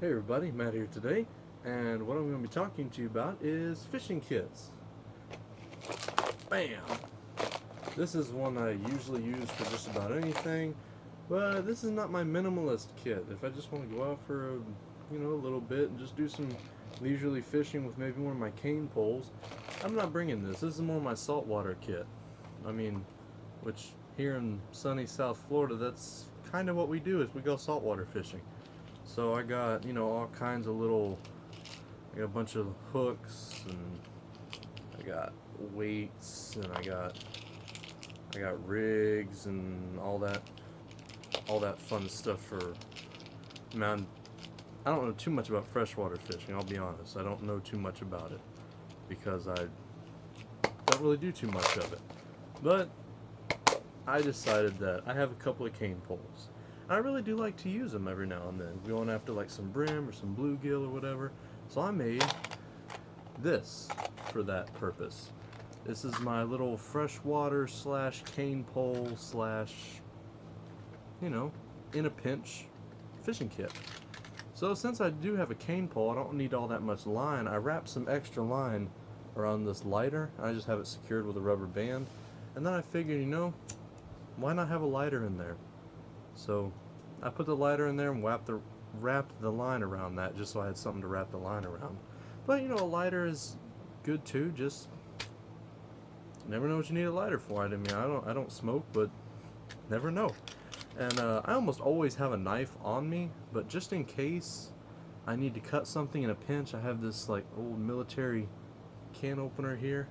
Hey everybody, Matt here today, and what I'm going to be talking to you about is fishing kits. Bam! This is one I usually use for just about anything, but this is not my minimalist kit. If I just want to go out for a little bit and just do some leisurely fishing with maybe one of my cane poles, I'm not bringing this. This is more my saltwater kit. I mean, which here in sunny South Florida, that's kind of what we do is we go saltwater fishing. So I got, all kinds of I got a bunch of hooks, and I got weights, and I got rigs and all that fun stuff for, man, I don't know too much about freshwater fishing, I'll be honest. I don't know too much about it because I don't really do too much of it. But I decided that I have a couple of cane poles. I really do like to use them every now and then, going after like some brim or some bluegill or whatever. So I made this for that purpose. This is my little freshwater slash cane pole slash, in a pinch fishing kit. So since I do have a cane pole, I don't need all that much line. I wrap some extra line around this lighter. I just have it secured with a rubber band. And then I figured, why not have a lighter in there? So I put the lighter in there and wrapped the line around that just so I had something to wrap the line around. But a lighter is good too. Just never know what you need a lighter for. I mean, I don't smoke, but never know. And I almost always have a knife on me, but just in case I need to cut something in a pinch, I have this like old military can opener here.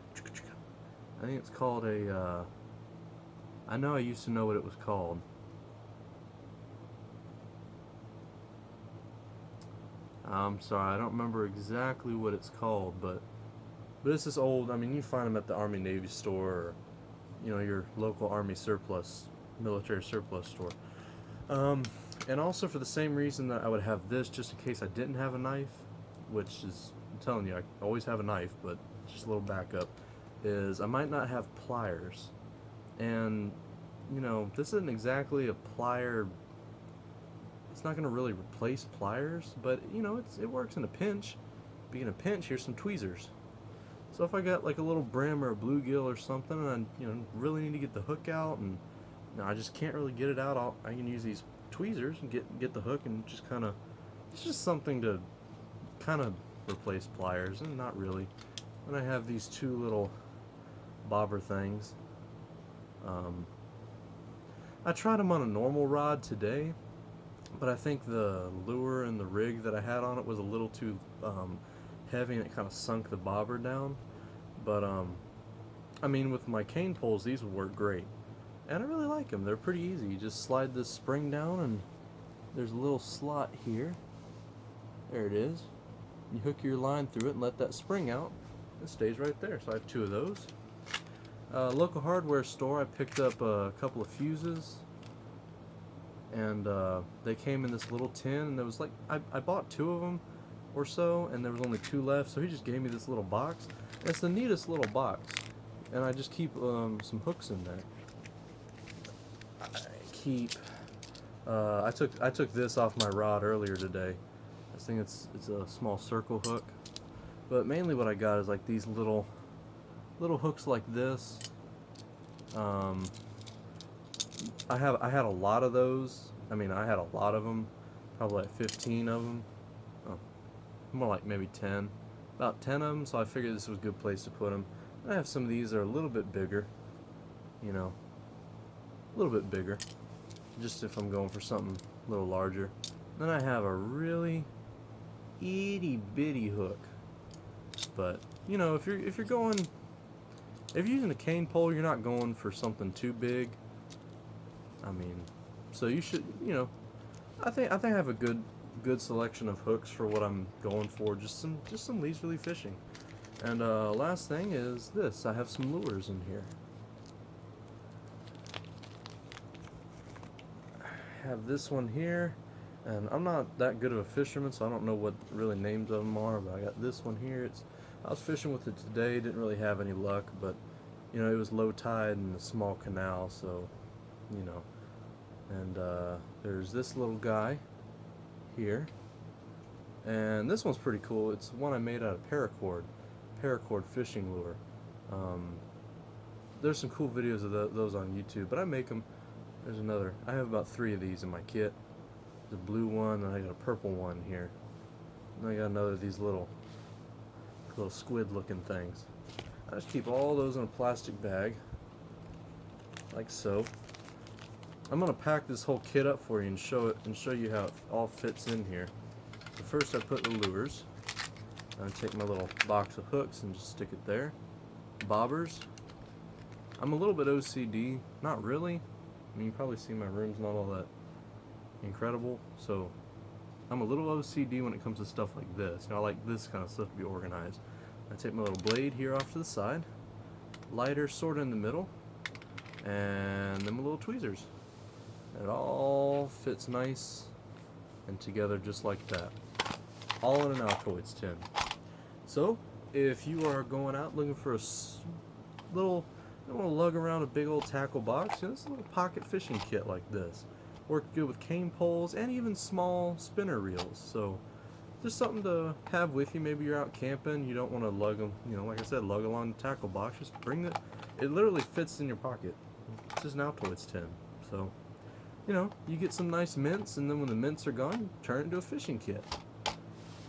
I think it's called a. I know I used to know what it was called. I'm sorry, I don't remember exactly what it's called, but it's this old. I mean, you find them at the Army Navy store, or your local Army surplus, military surplus store. And also for the same reason that I would have this, just in case I didn't have a knife, which is, I'm telling you, I always have a knife, but just a little backup, is I might not have pliers, and this isn't exactly a plier. It's not going to really replace pliers, but it works in a pinch. Being a pinch, here's some tweezers. So if I got like a little brim or a bluegill or something, and I really need to get the hook out, and I just can't really get it out, I can use these tweezers and get the hook, and just kind of, it's just something to kind of replace pliers, and not really. And I have these two little bobber things. I tried them on a normal rod today, but I think the lure and the rig that I had on it was a little too heavy, and it kind of sunk the bobber down. But I mean, with my cane poles, these would work great, and I really like them. They're pretty easy. You just slide this spring down, and there's a little slot here. There it is. You hook your line through it and let that spring out. It stays right there. So I have two of those. Local hardware store, I picked up a couple of fuses, and they came in this little tin, and there was like, I bought two of them or so, and there was only two left, so he just gave me this little box. And it's the neatest little box, and I just keep some hooks in there. I took this off my rod earlier today. I think it's a small circle hook, but mainly what I got is like these little hooks like this. I had a lot of those. I mean, I had a lot of them, probably like 15 of them. Oh, more like maybe 10. About 10 of them, so I figured this was a good place to put them. And I have some of these that are a little bit bigger, a little bit bigger, just if I'm going for something a little larger. Then I have a really itty bitty hook. But, if you're using a cane pole, you're not going for something too big. I mean, so you should, I think I have a good selection of hooks for what I'm going for. Just some leisurely fishing. And last thing is this. I have some lures in here. I have this one here, and I'm not that good of a fisherman, so I don't know what really names of them are. But I got this one here. I was fishing with it today. Didn't really have any luck, but it was low tide in a small canal, so and there's this little guy here, And this one's pretty cool. It's one I made out of paracord fishing lure. Um, there's some cool videos of those on YouTube, but I make them. There's another. I have about 3 of these in my kit. The blue one, and I got a purple one here. And I got another of these little squid looking things. I just keep all those in a plastic bag, like so. I'm gonna pack this whole kit up for you and show you how it all fits in here. So first I put the lures. I take my little box of hooks and just stick it there. Bobbers. I'm a little bit OCD, not really. I mean, you probably see my room's not all that incredible, so I'm a little OCD when it comes to stuff like this. You know, I like this kind of stuff to be organized. I take my little blade here off to the side, lighter sort of in the middle, and then my little tweezers. It all fits nice and together just like that. All in an Altoids tin. So, if you are going out looking for a little, you don't want to lug around a big old tackle box, you know, this is a little pocket fishing kit like this. Work good with cane poles and even small spinner reels. So, just something to have with you. Maybe you're out camping, you don't want to lug them, you know, like I said, lug along the tackle box. Just bring it. It literally fits in your pocket. It's just an Altoids tin. So, you know, you get some nice mints, and then when the mints are gone, turn it into a fishing kit.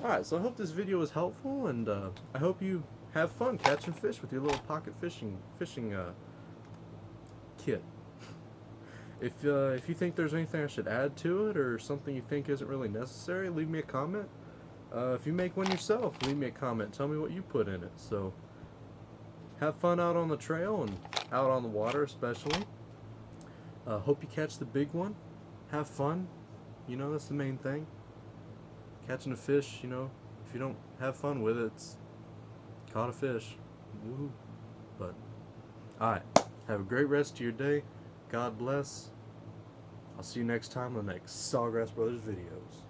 Alright, so I hope this video was helpful, and I hope you have fun catching fish with your little pocket fishing kit. If you think there's anything I should add to it, or something you think isn't really necessary, leave me a comment. If you make one yourself, leave me a comment. Tell me what you put in it. So, have fun out on the trail and out on the water especially. Hope you catch the big one. Have fun. You know, that's the main thing. Catching a fish, you know, if you don't have fun with it, it's caught a fish. Woohoo. But, alright. Have a great rest of your day. God bless. I'll see you next time on the next Sawgrass Brothers videos.